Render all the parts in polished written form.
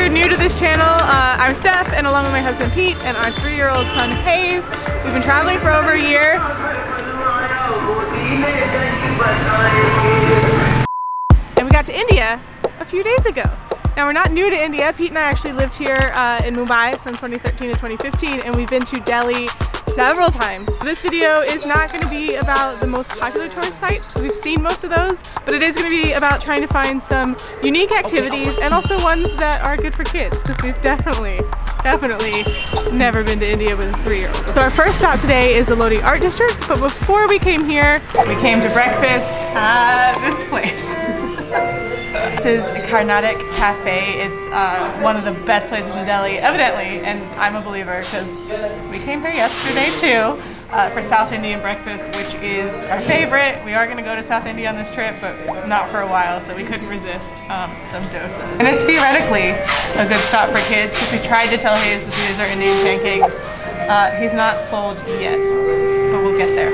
you're new to this channel, I'm Steph, and along with my husband Pete and our 3-year-old son Hayes, we've been traveling for over a year. And we got to India a few days ago. Now we're not new to India. Pete and I actually lived here in Mumbai from 2013 to 2015, and we've been to Delhi several times. This video is not going to be about the most popular tourist sites. We've seen most of those, but it is going to be about trying to find some unique activities and also ones that are good for kids, because we've definitely never been to India with a 3-year-old. So our first stop today is the Lodhi Art District, but before we came here, we came to breakfast at this place. This is Thematic Cafe. It's one of the best places in Delhi, evidently, and I'm a believer because we came here yesterday too for South Indian breakfast, which is our favorite. We are going to go to South India on this trip, but not for a while, so we couldn't resist some dosa. And it's theoretically a good stop for kids because we tried to tell Hayes that these are Indian pancakes. He's not sold yet, but we'll get there.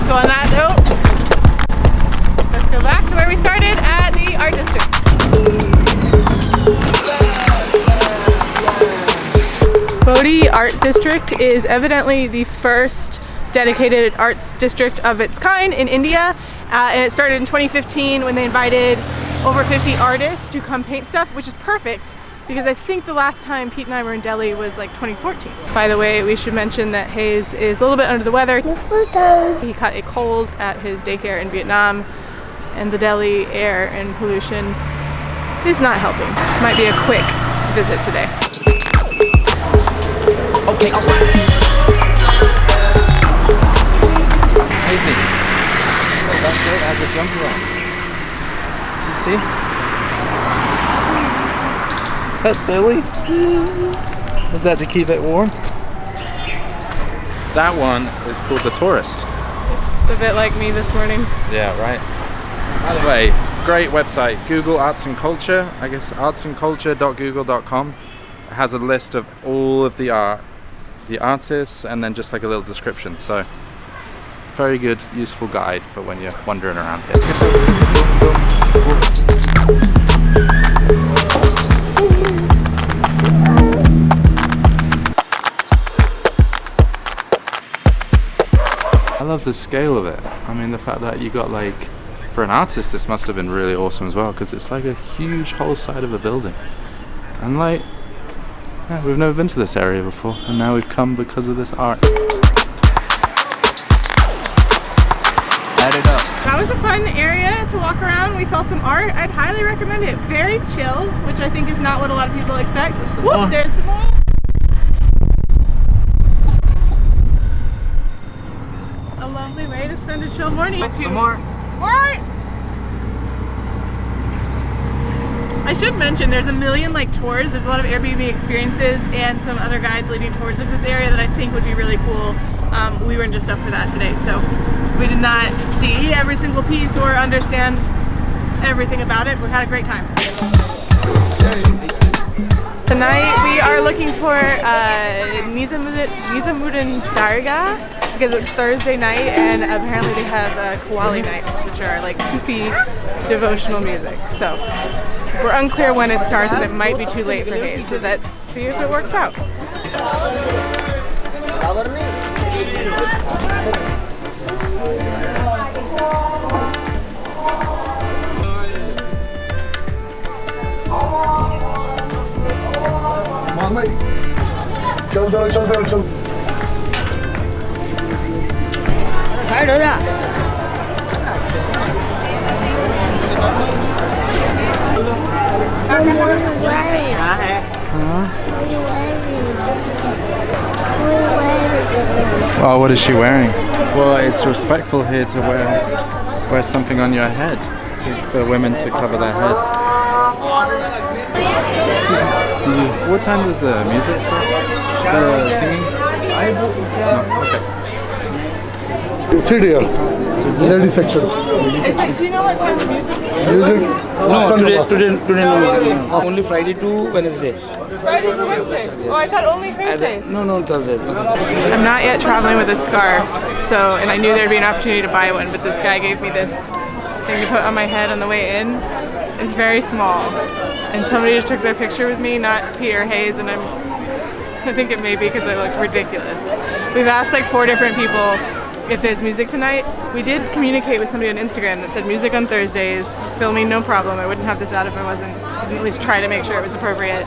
So on that note, let's go back to where we started at the Art District. Lodhi Art District is evidently the first dedicated arts district of its kind in India, and it started in 2015 when they invited over 50 artists to come paint stuff, which is perfect because I think the last time Pete and I were in Delhi was like 2014. By the way, we should mention that Hayes is a little bit under the weather. He caught a cold at his daycare in Vietnam, and the Delhi air and pollution is not helping. This might be a quick visit today. Okay, Easy. That's good as a jump around. Do you see? Is that silly? Was that to keep it warm? That one is called the Tourist. It's a bit like me this morning. Yeah, right. By the way, great website, Google Arts and Culture. I guess artsandculture.google.com. It has a list of all of the artists, and then just like a little description. So, very good, useful guide for when you're wandering around here. I love the scale of it. I mean, the fact that you got like, for an artist, this must have been really awesome as well, because it's like a huge whole side of a building. And like, yeah, we've never been to this area before, and now we've come because of this art. Add it up. That was a fun area to walk around. We saw some art. I'd highly recommend it. Very chill, which I think is not what a lot of people expect. Whoop, there's some more. A lovely way to spend a chill morning. Some more. More art. I should mention there's a million like tours. There's a lot of AIRBNB experiences and some other guides leading tours of this area that I think would be really cool. We weren't just up for that today, so we did not see every single piece or understand everything about it. We had a great time. Tonight we are looking for Nizamuddin Dargah because it's Thursday night, and apparently they have Qawalli nights, which are like Sufi devotional music. So we're unclear when it starts, and it might be too late for Hayes, so let's see if it works out. Side ho ja. Oh, what is she wearing? Well, it's respectful here to wear something on your head, for women to cover their head. What time does the music start? The singing? No, okay. Sit here, ladies section. Do you know what time the music is? Music? No, today no music. Only Friday to Wednesday. Friday to Wednesday. Oh, I thought only Thursdays. No, Thursdays. I'm not yet traveling with a scarf, so, and I knew there'd be an opportunity to buy one, but this guy gave me this thing to put on my head on the way in is very small. And somebody just took their picture with me, not Peter Hayes, and I think it may be because I look ridiculous. We've asked like 4 different people if there's music tonight. We did communicate with somebody on Instagram that said music on Thursdays, filming no problem. I wouldn't have this out if I didn't at least try to make sure it was appropriate.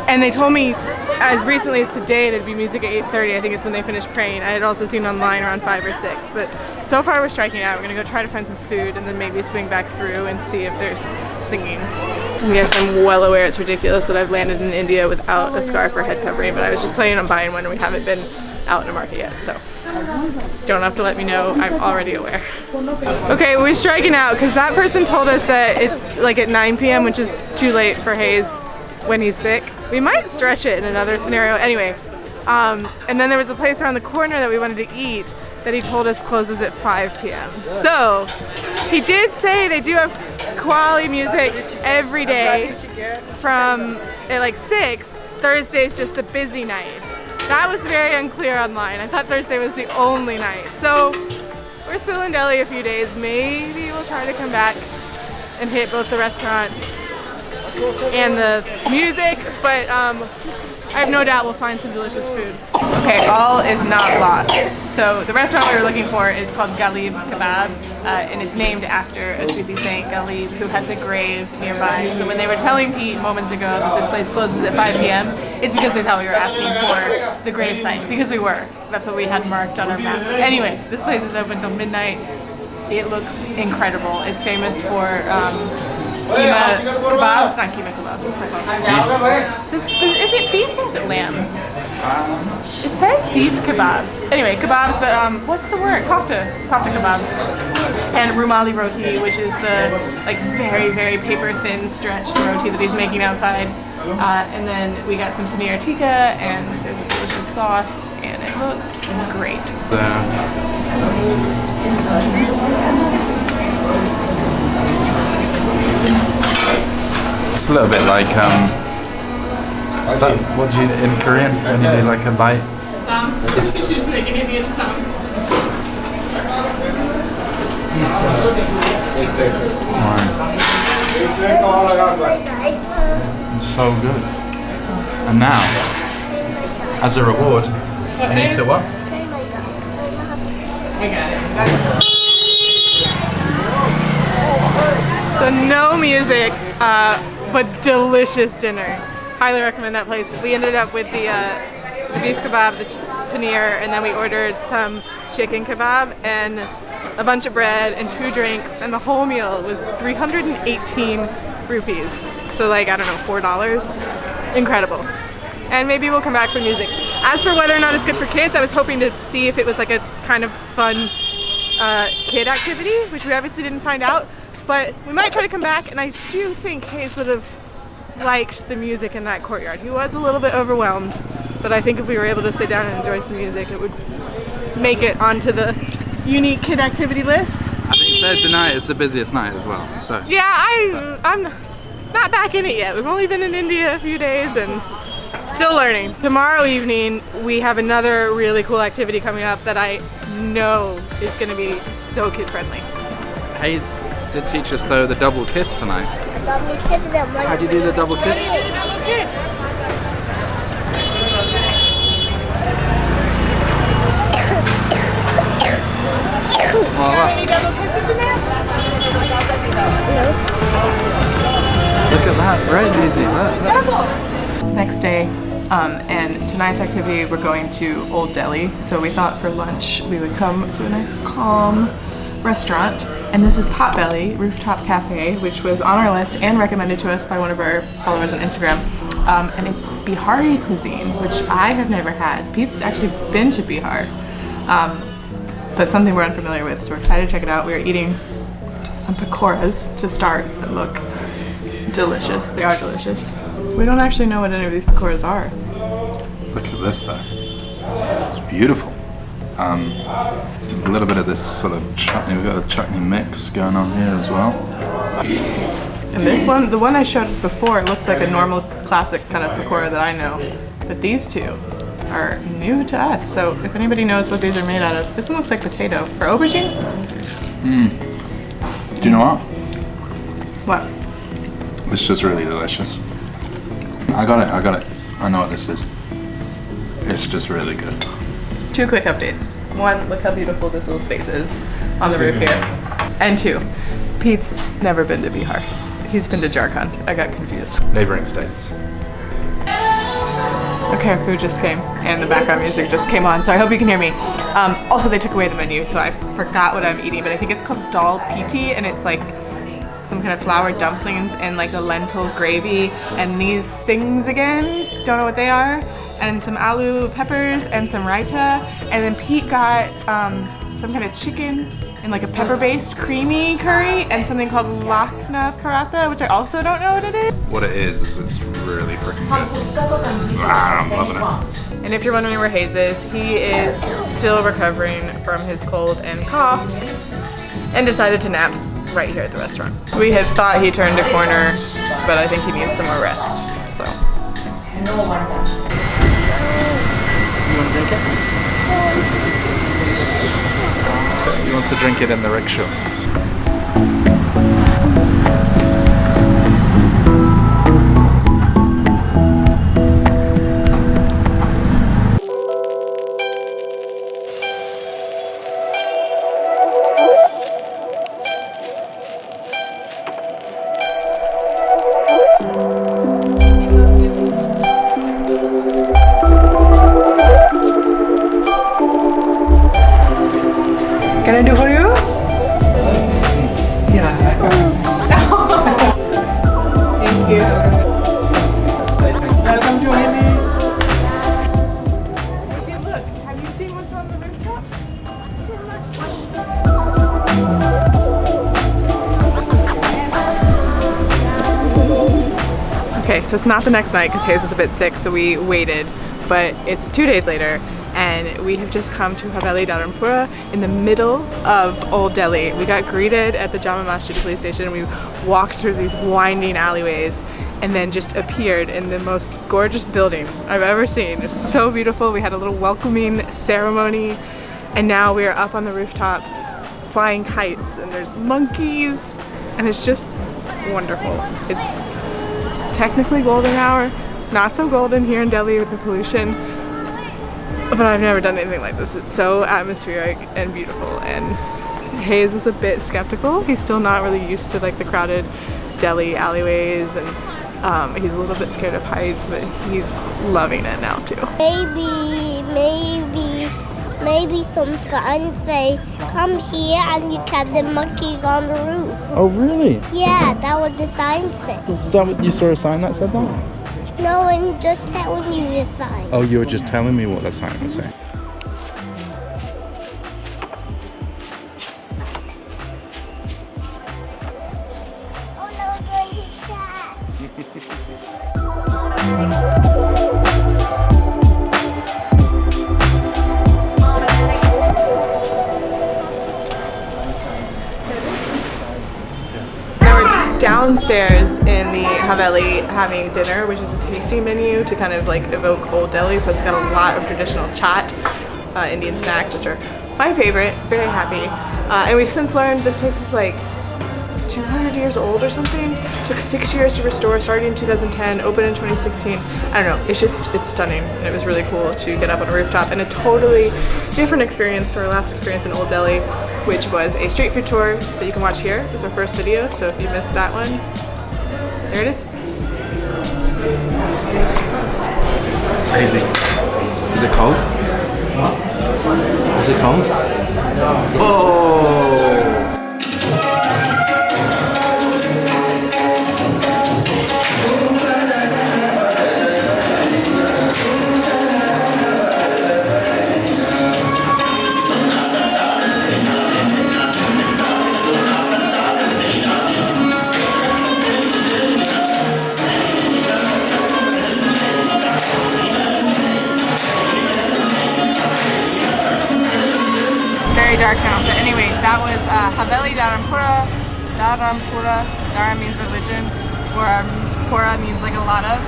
And they told me as recently as today there'd be music at 8:30. I think it's when they finish praying. I had also seen online around 5 or 6. But so far we're striking out. We're gonna go try to find some food and then maybe swing back through and see if there's singing. And yes, I'm well aware it's ridiculous that I've landed in India without a scarf or head covering, but I was just planning on buying one and we haven't been out in a market yet, so don't have to let me know, I'm already aware. Okay, we're striking out because that person told us that it's like at 9 p.m., which is too late for Hayes when he's sick. We might stretch it in another scenario. Anyway, and then there was a place around the corner that we wanted to eat that he told us closes at 5 p.m. So he did say they do have Qawalli music every day from at like 6. Thursday's just the busy night. That was very unclear online. I thought Thursday was the only night. So we're still in Delhi a few days. Maybe we'll try to come back and hit both the restaurant and the music, but I have no doubt we'll find some delicious food. Okay, all is not lost. So the restaurant we were looking for is called Ghalib Kebab, and it's named after a Sufi saint, Ghalib, who has a grave nearby. So when they were telling Pete moments ago that this place closes at 5 p.m., it's because they thought we were asking for the grave site, because we were. That's what we had marked on our map. Anyway, this place is open till midnight. It looks incredible. It's famous for keema kebabs, not keema kebabs, what's that called? Is it beef or is it lamb? It says beef kebabs. Anyway, kebabs, but what's the word? Kofta kebabs. And rumali roti, which is the like very, very paper thin stretched roti that he's making outside. And then we got some paneer tikka, and there's a delicious sauce, and it looks great. It's a little bit like is that what do you in Korean when you do like a bite? Some. It's just like an Indian some. It's so good. And now, as a reward, I need to what? I got it. So no music, but delicious dinner. Highly recommend that place. We ended up with the beef kebab, the paneer, and then we ordered some chicken kebab and a bunch of bread and 2 drinks, and the whole meal was 318 rupees. So like, I don't know, $4. Incredible. And maybe we'll come back for music. As for whether or not it's good for kids, I was hoping to see if it was like a kind of fun kid activity, which we obviously didn't find out. But we might try to come back, and I do think Hayes would have liked the music in that courtyard. He was a little bit overwhelmed, but I think if we were able to sit down and enjoy some music, it would make it onto the unique kid activity list. I think Thursday night is the busiest night as well. So yeah, I'm not back in it yet. We've only been in India a few days and still learning. Tomorrow evening, we have another really cool activity coming up that I know is going to be so kid-friendly. Hayes did teach us though the double kiss tonight. How do you do the double kiss? Yes. Well, Any double kisses in there? look at that, right, easy. Look. Next day, and tonight's activity, we're going to Old Delhi. So we thought for lunch we would come to a nice calm restaurant, and this is Potbelly Rooftop Cafe, which was on our list and recommended to us by one of our followers on Instagram. And it's Bihari cuisine, which I have never had. Pete's actually been to Bihar, but something we're unfamiliar with, so we're excited to check it out. We are eating some pakoras to start that look delicious. They are delicious. We don't actually know what any of these pakoras are. Look at this though. It's beautiful. A little bit of this sort of chutney. We've got a chutney mix going on here as well. And this one, the one I showed before, it looks like a normal classic kind of pakora that I know. But these two are new to us. So if anybody knows what these are made out of, this one looks like potato or aubergine. Do you know what? What? This is just really delicious. I got it. I know what this is. It's just really good. 2 quick updates. 1, look how beautiful this little space is on the roof here. And 2, Pete's never been to Bihar. He's been to Jharkhand. I got confused. Neighboring states. Okay, our food just came and the background music just came on, so I hope you can hear me. Also, they took away the menu, so I forgot what I'm eating, but I think it's called dal piti, and it's like some kind of flour dumplings and like a lentil gravy, and these things again, don't know what they are, and some aloo peppers and some raita, and then Pete got some kind of chicken and like a pepper-based creamy curry and something called lakna paratha, which I also don't know what it is. What it is it's really freaking good. I'm loving it. And if you're wondering where Hayes is, he is still recovering from his cold and cough and decided to nap right here at the restaurant. We had thought he turned a corner, but I think he needs some more rest, so. You want to drink it? He wants to drink it in the rickshaw. Can I do for you? Yeah. Thank you. Welcome to India. Look, have you seen what's on the rooftop? Okay, so it's not the next night because Hayes was a bit sick, so we waited, but it's 2 days later. And we have just come to Haveli Dharampura in the middle of Old Delhi. We got greeted at the Jama Masjid police station. We walked through these winding alleyways and then just appeared in the most gorgeous building I've ever seen. It's so beautiful. We had a little welcoming ceremony, and now we are up on the rooftop flying kites, and there's monkeys, and it's just wonderful. It's technically golden hour. It's not so golden here in Delhi with the pollution. But I've never done anything like this. It's so atmospheric and beautiful, and Hayes was a bit skeptical. He's still not really used to like the crowded Delhi alleyways, and he's a little bit scared of heights, but he's loving it now too. Maybe some signs say, come here and you can the monkeys on the roof. Oh, really? Yeah, that was the sign say. You saw a sign that said that? No, I'm just telling you the sign. Oh, you were just telling me what the sign was saying. Oh no, I'm going to chat. Downstairs in the Haveli having dinner, which is a tasting menu to kind of like evoke Old Delhi, so it's got a lot of traditional chaat, Indian snacks, which are my favorite. Very happy. And we've since learned this place is like 200 years old or something. It took 6 years to restore, starting in 2010, opened in 2016. I don't know, it's stunning, and it was really cool to get up on a rooftop, and a totally different experience to our last experience in Old Delhi, which was a street food tour that you can watch here. It was our first video, so if you missed that one, there it is. Crazy. Is it cold? Is it cold? Oh! Dark now, but anyway, that was Haveli Dharampura. Dhara means religion, or Pura means like a lot of.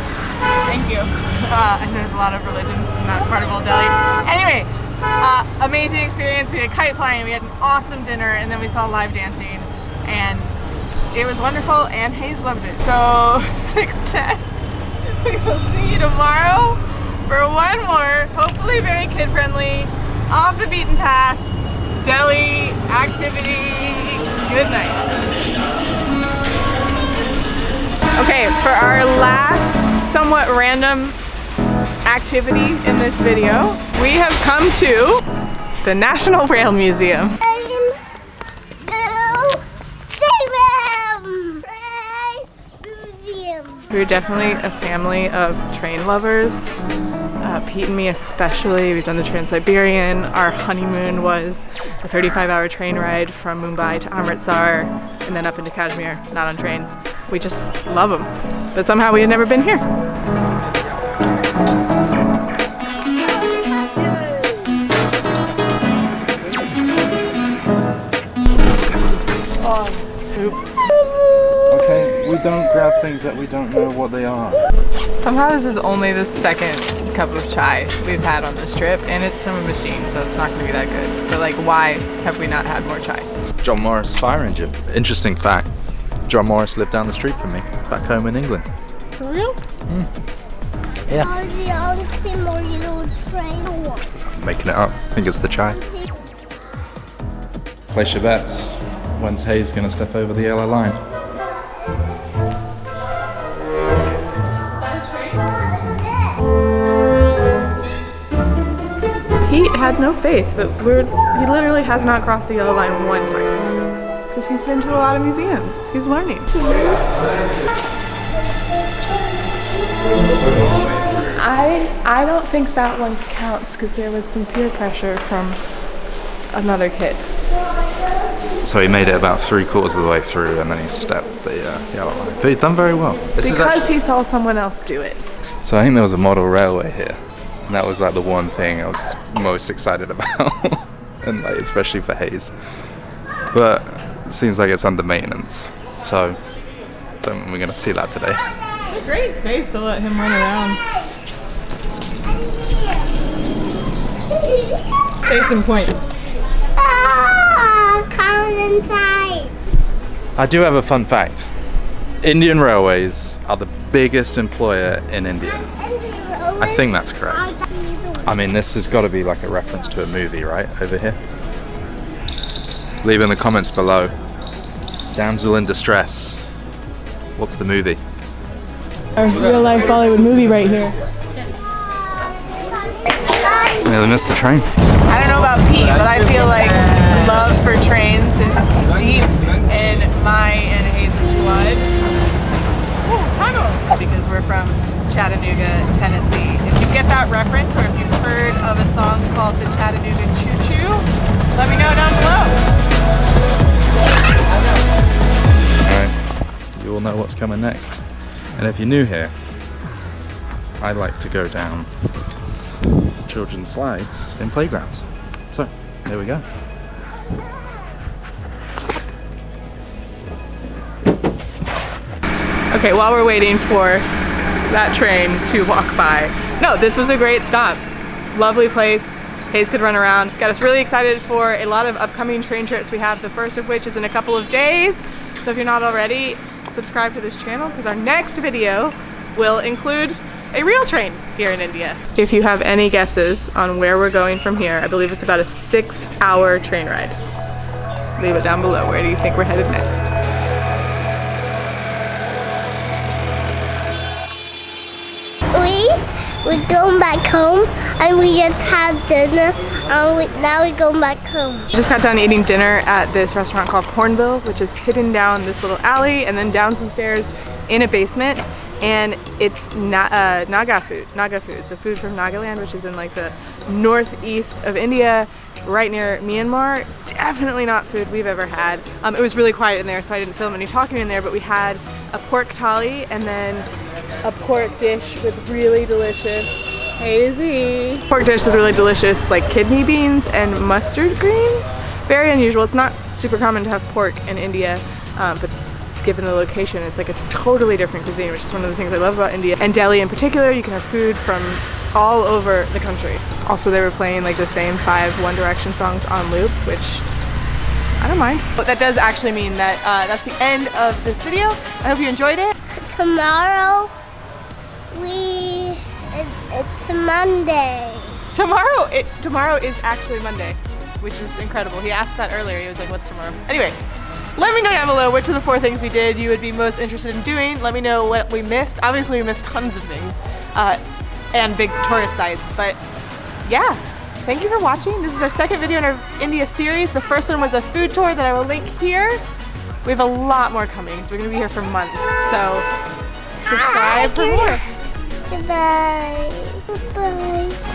Thank you. And there's a lot of religions in that part of Old Delhi. Anyway, Amazing experience. We had kite flying, we had an awesome dinner, and then we saw live dancing, and it was wonderful, and Hayes loved it. So, success. We will see you tomorrow for one more, hopefully very kid-friendly, off the beaten path, Delhi activity. Good night. Okay, for our last somewhat random activity in this video, we have come to the National Rail Museum. We're definitely a family of train lovers. Pete and me especially. We've done the Trans-Siberian. Our honeymoon was a 35-hour train ride from Mumbai to Amritsar and then up into Kashmir, not on trains. We just love them. But somehow we had never been here. Oops. Okay, we don't grab things that we don't know what they are. Somehow this is only the second cup of chai we've had on this trip, and it's from a machine, so it's not going to be that good. But like, why have we not had more chai? John Morris fire engine. Interesting fact. John Morris lived down the street from me, back home in England. For real? Yeah. Making it up. I think it's the chai. Place your bets. When's Hayes gonna step over the yellow line? Pete had no faith, but he literally has not crossed the yellow line one time. Because he's been to a lot of museums. He's learning. I don't think that one counts because there was some peer pressure from another kid. So he made it about 3/4 of the way through and then he stepped the yellow line. But he's done very well. Because he saw someone else do it. So I think there was a model railway here. And that was like the one thing I was most excited about. And like, especially for Hayes. But it seems like it's under maintenance. So I don't think we're going to see that today. It's a great space to let him run around. Case in point. I do have a fun fact. Indian Railways are the biggest employer in India. I think that's correct. I mean, this has got to be like a reference to a movie, right? Over here. Leave in the comments below. Damsel in Distress. What's the movie? A real life Bollywood movie right here. Nearly missed the train. I don't know about Pete, but I feel like love for trains is deep in my and Hayes' blood. Ooh, tunnel! Because we're from Chattanooga, Tennessee. If you get that reference, or if you've heard of a song called the Chattanooga Choo Choo, let me know down below. Alright, you all know what's coming next. And if you're new here, I like to go down children's slides in playgrounds. So, there we go. Okay, while we're waiting for that train to walk by. No, this was a great stop. Lovely place. Hayes could run around. Got us really excited for a lot of upcoming train trips we have, the first of which is in a couple of days. So if you're not already, subscribe to this channel because our next video will include a real train here in India. If you have any guesses on where we're going from here, I believe it's about a 6-hour train ride. Leave it down below. Where do you think we're headed next? We're going back home and we just had dinner and now we're going back home. Just got done eating dinner at this restaurant called Hornbill, which is hidden down this little alley and then down some stairs in a basement. And it's Naga food, so food from Nagaland, which is in like the northeast of India, right near Myanmar. Definitely not food we've ever had. It was really quiet in there, so I didn't film any talking in there, but we had a pork thali and then a pork dish with really delicious hazy. Pork dish with really delicious like kidney beans and mustard greens. Very unusual. It's not super common to have pork in India, but given the location, it's like a totally different cuisine, which is one of the things I love about India. And Delhi in particular, you can have food from all over the country. Also, they were playing like the same 5 One Direction songs on loop, which I don't mind. But that does actually mean that that's the end of this video. I hope you enjoyed it. Tomorrow, it's Monday. Tomorrow is actually Monday, which is incredible. He asked that earlier. He was like, what's tomorrow? Anyway, let me know down below which of the 4 things we did you would be most interested in doing. Let me know what we missed. Obviously, we missed tons of things and big tourist sites, but yeah. Thank you for watching. This is our second video in our India series. The first one was a food tour that I will link here. We have a lot more coming, so we're gonna be here for months. So subscribe for more. Goodbye. Goodbye.